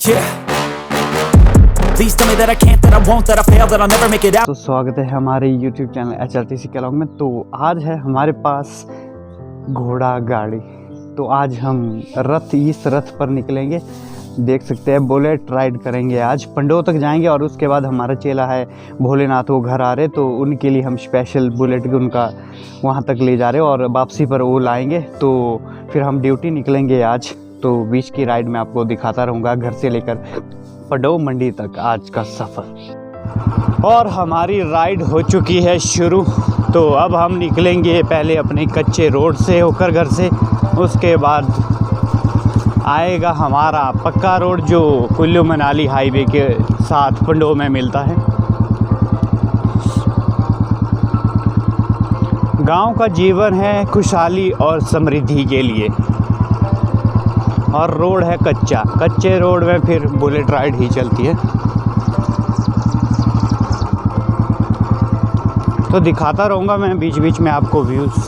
Yeah. Please tell me that I can't, that I won't, that I fail, that I'll never make it out. तो स्वागत है हमारे YouTube channel HRTC के vlog में। तो आज है हमारे पास घोड़ा गाड़ी। तो आज हम इस रथ पर निकलेंगे। देख सकते हैं बुलेट राइड करेंगे। आज पंडोह तक जाएंगे और उसके बाद हमारा चेला है भोलेनाथ, वो घर आ रहे, तो उनके लिए हम स्पेशल बुलेट उनका वहाँ तक ले जा रहे और वापसी पर वो लाएंगे। तो फिर हम ड्यूटी निकलेंगे आज। तो बीच की राइड में आपको दिखाता रहूँगा घर से लेकर पंडोह मंडी तक आज का सफ़र। और हमारी राइड हो चुकी है शुरू। तो अब हम निकलेंगे पहले अपने कच्चे रोड से होकर घर से, उसके बाद आएगा हमारा पक्का रोड जो कुल्लू मनाली हाईवे के साथ पंडोह में मिलता है। गांव का जीवन है खुशहाली और समृद्धि के लिए, और रोड है कच्चा। कच्चे रोड में फिर बुलेट राइड ही चलती है। तो दिखाता रहूँगा मैं बीच बीच में आपको व्यूज़।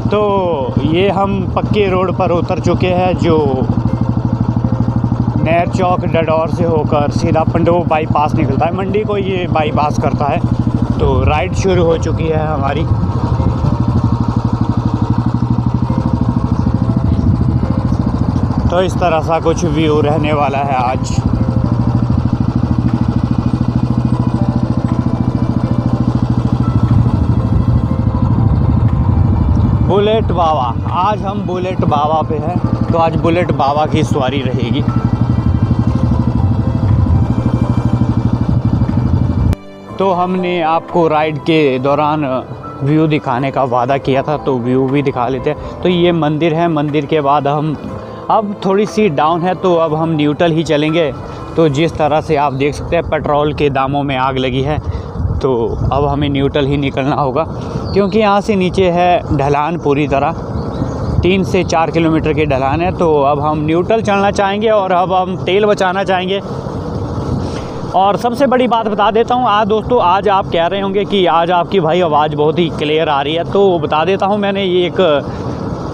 तो ये हम पक्के रोड पर उतर चुके हैं जो नहर चौक डडौर से होकर सीधा पंडोह बाईपास निकलता है। मंडी को ये बाईपास करता है। तो राइड शुरू हो चुकी है हमारी। तो इस तरह सा कुछ व्यू रहने वाला है आज। बुलेट बाबा, आज हम बुलेट बाबा पे हैं। तो आज बुलेट बाबा की सवारी रहेगी। तो हमने आपको राइड के दौरान व्यू दिखाने का वादा किया था, तो व्यू भी दिखा लेते हैं। तो ये मंदिर है। मंदिर के बाद हम अब थोड़ी सी डाउन है, तो अब हम न्यूट्रल ही चलेंगे। तो जिस तरह से आप देख सकते हैं पेट्रोल के दामों में आग लगी है, तो अब हमें न्यूट्रल ही निकलना होगा, क्योंकि यहाँ से नीचे है ढलान पूरी तरह 3 से 4 किलोमीटर की ढलान है। तो अब हम न्यूट्रल चलना चाहेंगे और अब हम तेल बचाना चाहेंगे। और सबसे बड़ी बात बता देता हूँ आज दोस्तों, आज आप कह रहे होंगे कि आज आपकी भाई आवाज़ बहुत ही क्लियर आ रही है। तो बता देता हूँ, मैंने ये एक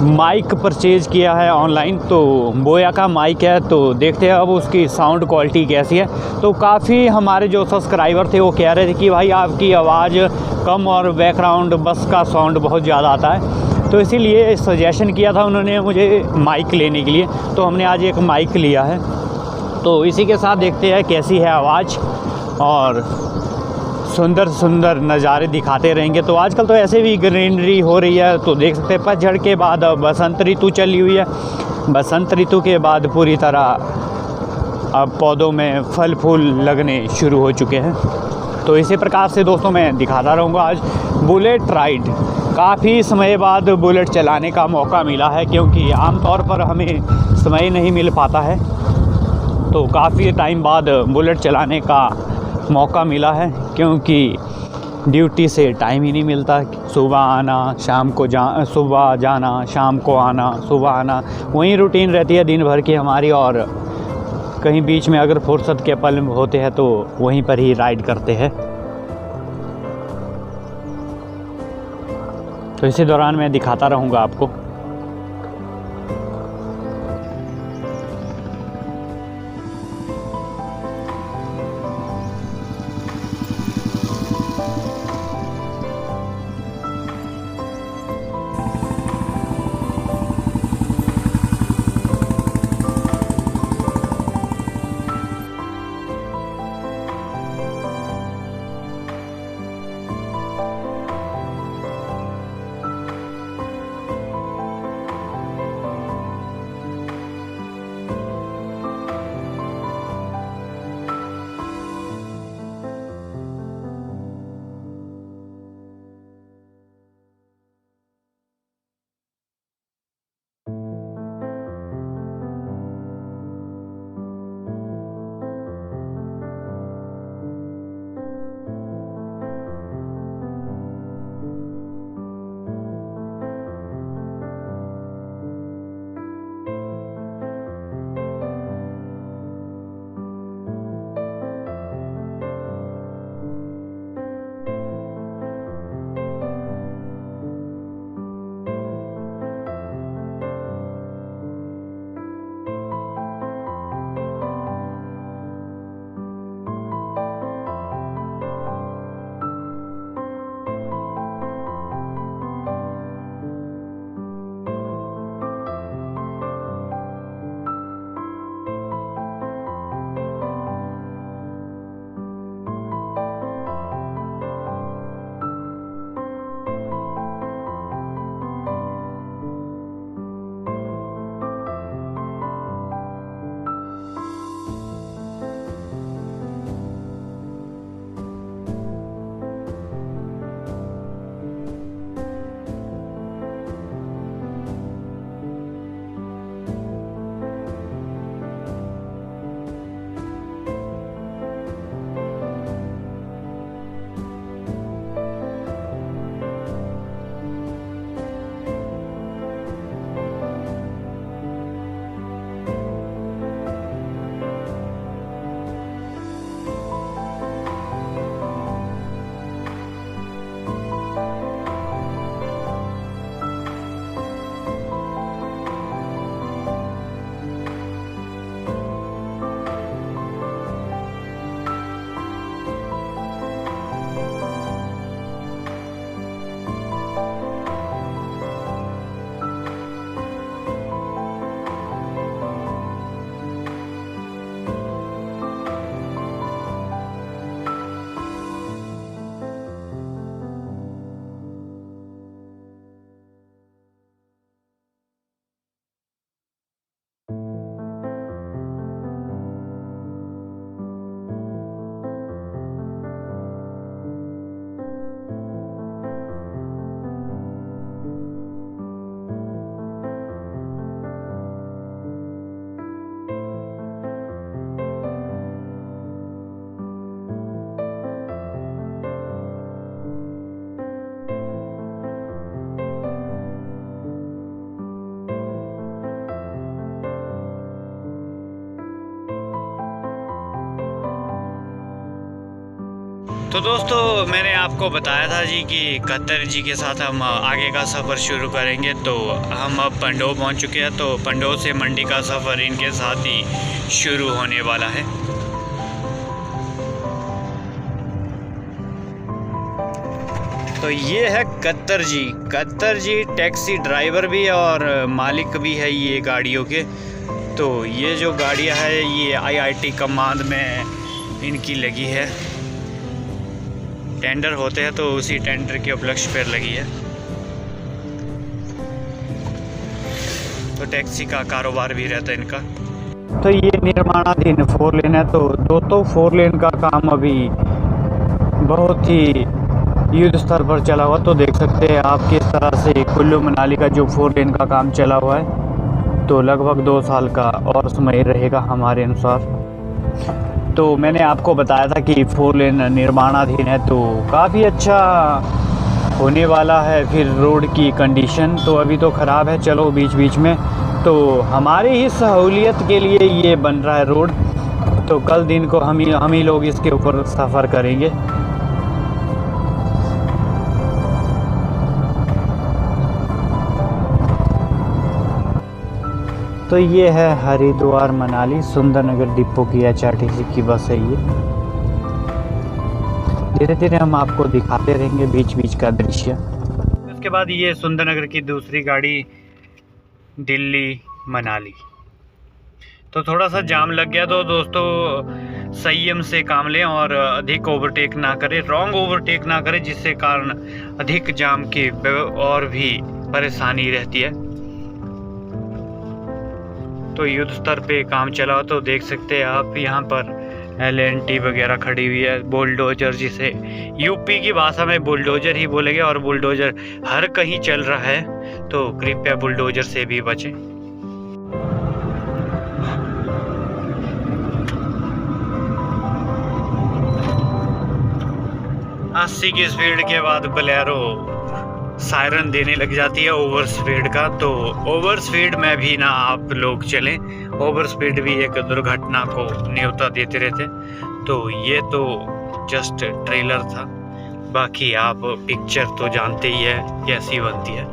माइक परचेज़ किया है ऑनलाइन। तो बोया का माइक है। तो देखते हैं अब उसकी साउंड क्वालिटी कैसी है। तो काफ़ी हमारे जो सब्सक्राइबर थे वो कह रहे थे कि भाई आपकी आवाज़ कम और बैकग्राउंड बस का साउंड बहुत ज़्यादा आता है। तो इसीलिए सजेशन किया था उन्होंने मुझे माइक लेने के लिए। तो हमने आज एक माइक लिया है। तो इसी के साथ देखते हैं कैसी है आवाज़, और सुंदर सुंदर नज़ारे दिखाते रहेंगे। तो आजकल तो ऐसे भी ग्रीनरी हो रही है। तो देख सकते हैं पतझड़ के बाद बसंत ऋतु चली हुई है। बसंत ऋतु के बाद पूरी तरह अब पौधों में फल फूल लगने शुरू हो चुके हैं। तो इसी प्रकार से दोस्तों मैं दिखाता रहूँगा आज बुलेट राइड। काफ़ी समय बाद बुलेट चलाने का मौका मिला है, क्योंकि आमतौर पर हमें समय नहीं मिल पाता है। तो काफ़ी टाइम बाद बुलेट चलाने का मौका मिला है, क्योंकि ड्यूटी से टाइम ही नहीं मिलता। सुबह आना, शाम को सुबह जाना, शाम को आना, सुबह आना, वही रूटीन रहती है दिन भर की हमारी। और कहीं बीच में अगर फुर्सत के पल होते हैं तो वहीं पर ही राइड करते हैं। तो इसी दौरान मैं दिखाता रहूँगा आपको। तो दोस्तों मैंने आपको बताया था जी कि कतर जी के साथ हम आगे का सफ़र शुरू करेंगे। तो हम अब पंडो पहुंच चुके हैं। तो पंडो से मंडी का सफ़र इनके साथ ही शुरू होने वाला है। तो ये है कतर जी। कतर जी टैक्सी ड्राइवर भी और मालिक भी है ये गाड़ियों के। तो ये जो गाड़ियां है ये IIT कमांड में इनकी लगी है। टेंडर होते हैं तो उसी टेंडर के उपलक्ष्य पर लगी है। तो टैक्सी का कारोबार भी रहता है इनका। तो ये निर्माणाधीन 4 लेन है। तो दोस्तों 4 लेन का काम अभी बहुत ही युद्ध स्तर पर चला हुआ। तो देख सकते हैं आप किस तरह से कुल्लू मनाली का जो 4 लेन का काम चला हुआ है। तो लगभग 2 साल का और समय रहेगा हमारे अनुसार। तो मैंने आपको बताया था कि 4 लेन निर्माणाधीन है। तो काफ़ी अच्छा होने वाला है। फिर रोड की कंडीशन तो अभी तो ख़राब है, चलो बीच बीच में। तो हमारी ही सहूलियत के लिए ये बन रहा है रोड। तो कल दिन को हम ही लोग इसके ऊपर सफ़र करेंगे। तो ये है हरिद्वार मनाली सुंदरनगर डिपो की HRTC की बस है ये। धीरे धीरे हम आपको दिखाते रहेंगे बीच बीच का दृश्य। उसके बाद ये सुंदरनगर की दूसरी गाड़ी दिल्ली मनाली। तो थोड़ा सा जाम लग गया। तो दोस्तों संयम से काम लें और अधिक ओवरटेक ना करें, रॉन्ग ओवरटेक ना करें, जिससे कारण अधिक जाम की और भी परेशानी रहती है। तो युद्ध स्तर पे काम चला। तो देख सकते हैं आप यहाँ पर LNT वगैरह खड़ी हुई है। बुलडोजर, जिसे यूपी की भाषा में बुलडोजर ही बोलेंगे, और बुलडोजर हर कहीं चल रहा है। तो कृपया बुलडोजर से भी बचें। 80 की स्पीड के बाद बोलेरो सायरन देने लग जाती है ओवर स्पीड का। तो ओवर स्पीड में भी ना आप लोग चलें। ओवर स्पीड भी एक दुर्घटना को न्योता देते रहते। तो ये तो जस्ट ट्रेलर था, बाकी आप पिक्चर तो जानते ही है कैसी बनती है।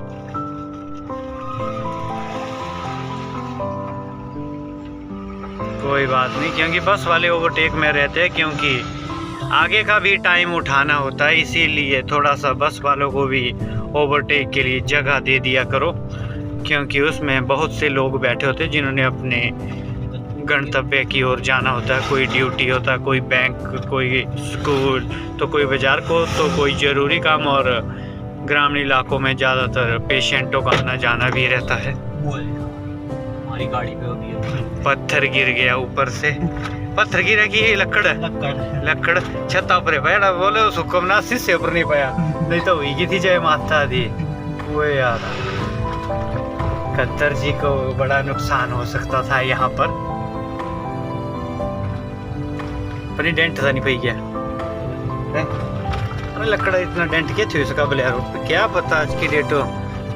कोई बात नहीं, क्योंकि बस वाले ओवरटेक में रहते हैं, क्योंकि आगे का भी टाइम उठाना होता है। इसीलिए थोड़ा सा बस वालों को भी ओवरटेक के लिए जगह दे दिया करो, क्योंकि उसमें बहुत से लोग बैठे होते हैं जिन्होंने अपने गंतव्य की ओर जाना होता है। कोई ड्यूटी होता है, कोई बैंक, कोई स्कूल, तो कोई बाजार को, तो कोई ज़रूरी काम। और ग्रामीण इलाकों में ज़्यादातर पेशेंटों का आना जाना भी रहता है। हमारी गाड़ी पे होती है। पत्थर गिर गया ऊपर से। पत्थर गिरा कि लकड़ छत्ता पर बैठा, बोले उस हुक्म ना शीशे ऊपर नहीं पाया, नहीं तो हुई थी जय माता दी। वो यार कतर जी को बड़ा नुकसान हो सकता था यहाँ पर। पर डेंट था नहीं पाई क्या? अरे लकड़ा इतना डेंट क्या थी उसका बोलेरो पे? क्या पता आज की डेट हो।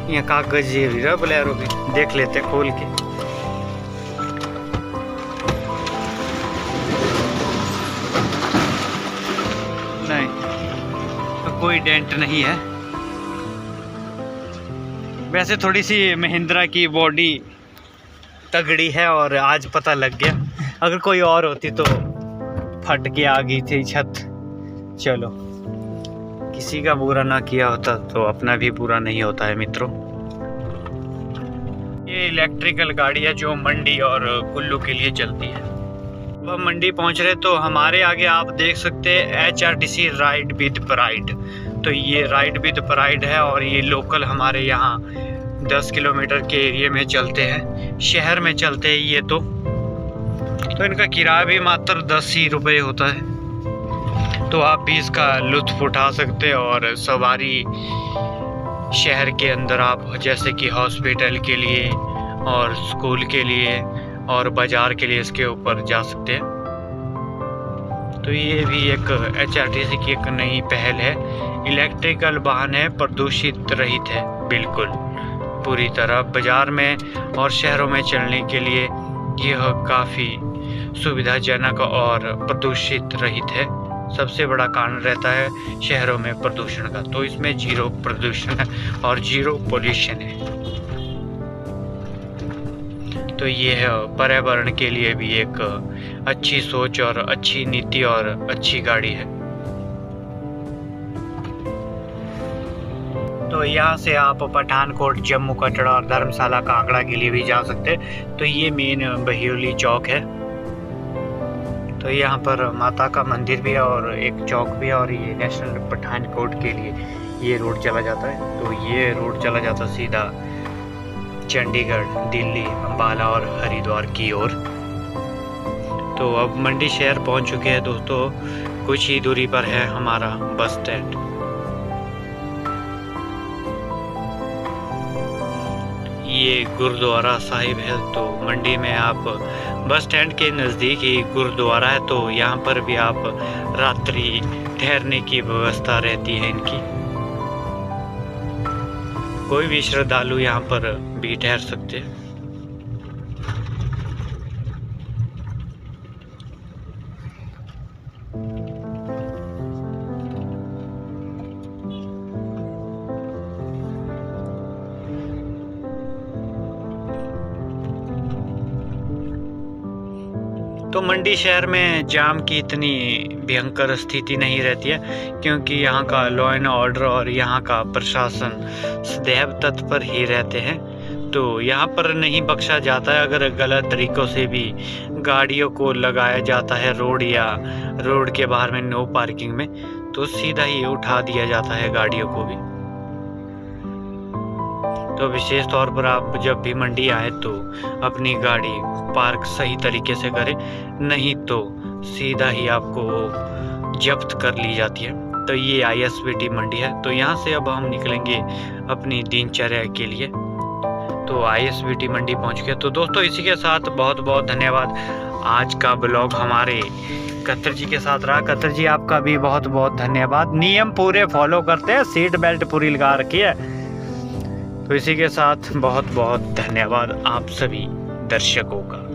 यहाँ कागज रहा बोलेरो भी, देख लेते खोल के। नहीं तो कोई डेंट नहीं है। वैसे थोड़ी सी महिंद्रा की बॉडी तगड़ी है और आज पता लग गया। अगर कोई और होती तो फट के आ गई थी छत। चलो, किसी का बुरा ना किया होता तो अपना भी बुरा नहीं होता है मित्रों। ये इलेक्ट्रिकल गाड़ी है जो मंडी और कुल्लू के लिए चलती है। अब हम मंडी पहुंच रहे तो हमारे आगे आप देख सकते हैं HRTC राइड विद प्राइड। तो ये राइड विद प्राइड है और ये लोकल हमारे यहाँ 10 किलोमीटर के एरिया में चलते हैं, शहर में चलते हैं ये। तो इनका किराया भी मात्र 10 ही रुपये होता है। तो आप भी इसका लुत्फ उठा सकते हैं और सवारी शहर के अंदर आप जैसे कि हॉस्पिटल के लिए और स्कूल के लिए और बाज़ार के लिए इसके ऊपर जा सकते हैं। तो ये भी एक HRTC की एक नई पहल है। इलेक्ट्रिकल वाहन है, प्रदूषित रहित है बिल्कुल पूरी तरह। बाज़ार में और शहरों में चलने के लिए यह काफ़ी सुविधाजनक और प्रदूषित रहित है। सबसे बड़ा कारण रहता है शहरों में प्रदूषण का। तो इसमें जीरो प्रदूषण है और जीरो पोल्यूशन है। तो ये है पर्यावरण के लिए भी एक अच्छी सोच और अच्छी नीति और अच्छी गाड़ी है। तो यहाँ से आप पठानकोट, जम्मू कटरा और धर्मशाला कांगड़ा के लिए भी जा सकते हैं। तो ये मेन बहियोली चौक है। तो यहाँ पर माता का मंदिर भी है और एक चौक भी है और ये नेशनल पठानकोट के लिए ये रोड चला जाता है। तो ये रोड चला जाता सीधा चंडीगढ़, दिल्ली, अम्बाला और हरिद्वार की ओर। तो अब मंडी शहर पहुँच चुके हैं दोस्तों। कुछ ही दूरी पर है हमारा बस स्टैंड। ये गुरुद्वारा साहिब है। तो मंडी में आप बस स्टैंड के नज़दीक ही गुरुद्वारा है। तो यहाँ पर भी आप रात्रि ठहरने की व्यवस्था रहती है इनकी। कोई भी श्रद्धालु यहाँ पर भी ठहर सकते हैं। तो मंडी शहर में जाम की इतनी भयंकर स्थिति नहीं रहती है, क्योंकि यहाँ का लॉ एंड ऑर्डर और यहाँ का प्रशासन सदैव तत्पर ही रहते हैं। तो यहाँ पर नहीं बख्शा जाता है। अगर गलत तरीक़ों से भी गाड़ियों को लगाया जाता है रोड या रोड के बाहर में नो पार्किंग में, तो सीधा ही उठा दिया जाता है गाड़ियों को भी। तो विशेष तौर पर आप जब भी मंडी आए तो अपनी गाड़ी पार्क सही तरीके से करें, नहीं तो सीधा ही आपको जब्त कर ली जाती है। तो ये ISBT मंडी है। तो यहाँ से अब हम निकलेंगे अपनी दिनचर्या के लिए। तो ISBT मंडी पहुँच गए। तो दोस्तों इसी के साथ बहुत बहुत धन्यवाद। आज का ब्लॉग हमारे कत्तर जी के साथ रहा। कत्तर जी आपका भी बहुत बहुत धन्यवाद। नियम पूरे फॉलो करते हैं, सीट बेल्ट पूरी लगा रखी है। तो इसी के साथ बहुत बहुत धन्यवाद आप सभी दर्शकों का।